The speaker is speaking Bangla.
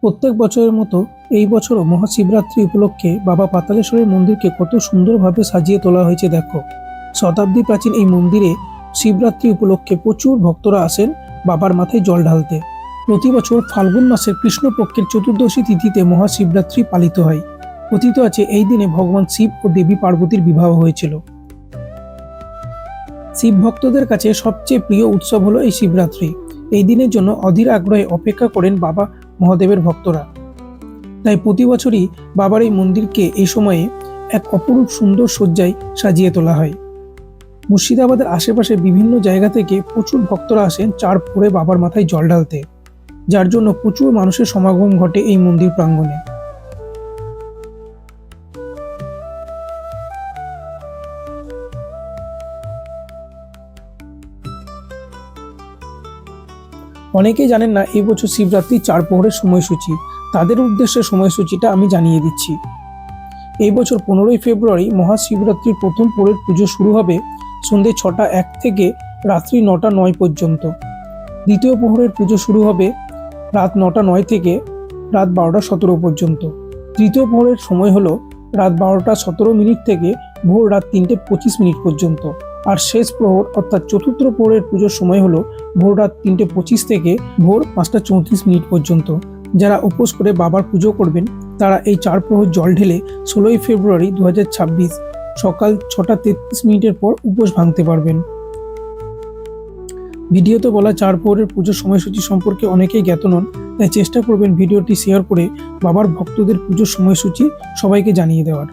প্রত্যেক বছরের মতো এই বছরও মহাশিবরাত্রি উপলক্ষে বাবা পাতালেশ্বরের মন্দিরকে কত সুন্দরভাবে সাজিয়ে তোলা হয়েছে দেখো। শতাব্দী প্রাচীন এই মন্দিরে শিবরাত্রি উপলক্ষে প্রচুর ভক্তরা আসেন বাবার মাথায় জল ঢালতে। প্রতি বছর ফাল্গুন মাসের কৃষ্ণপক্ষের চতুর্দশী তিথিতে মহাশিবরাত্রি পালিত হয়। কথিত আছে এই দিনে ভগবান শিব ও দেবী পার্বতীর বিবাহ হয়েছিল। শিব ভক্তদের কাছে সবচেয়ে প্রিয় উৎসব হলো এই শিবরাত্রি। এই দিনের জন্য অধীর আগ্রহে অপেক্ষা করেন বাবা মহাদেবের ভক্তরা। তাই প্রতি বছরই বাবার এই মন্দিরকে এই সময়ে এক অপরূপ সুন্দর সজ্জায় সাজিয়ে তোলা হয়। মুর্শিদাবাদের আশেপাশে বিভিন্ন জায়গা থেকে প্রচুর ভক্তরা আসেন চার ভোরে বাবার মাথায় জল ঢালতে, যার জন্য প্রচুর মানুষের সমাগম ঘটে এই মন্দির প্রাঙ্গণে। অনেকেই জানেন না এই বছর শিবরাত্রি চার প্রহরের সময়সূচি। তাদের উদ্দেশ্যে সময়সূচিটা আমি জানিয়ে দিচ্ছি। এই বছর 15ই ফেব্রুয়ারি মহাশিবরাত্রির প্রথম প্রহরের পুজো শুরু হবে সন্ধ্যে 6টা 1 থেকে রাত্রি 9টা 9 পর্যন্ত। দ্বিতীয় প্রহরের পুজো শুরু হবে রাত 9টা 9 থেকে রাত 12টা 17 পর্যন্ত। তৃতীয় প্রহরের সময় হলো রাত 12টা 17 মিনিট থেকে ভোর রাত 3টে 25 মিনিট পর্যন্ত। আর শেষ প্রহর অর্থাৎ চতুর্থ প্রহরের পুজোর সময় হলো ভোর রাত 3টে 25 থেকে ভোর 5টা 34 মিনিট পর্যন্ত। যারা উপোস করে বাবার পুজো করবেন তারা এই চার প্রহর জল ঢেলে 16ই ফেব্রুয়ারি 2026 সকাল 6টা 33 মিনিটের পর উপোস ভাঙতে পারবেন। ভিডিওতে বলা চার প্রহরের পুজোর সময়সূচি সম্পর্কে অনেকেই জ্ঞাত নন, তাই চেষ্টা করবেন ভিডিওটি শেয়ার করে বাবার ভক্তদের পুজোর সময়সূচি সবাইকে জানিয়ে দেওয়ার।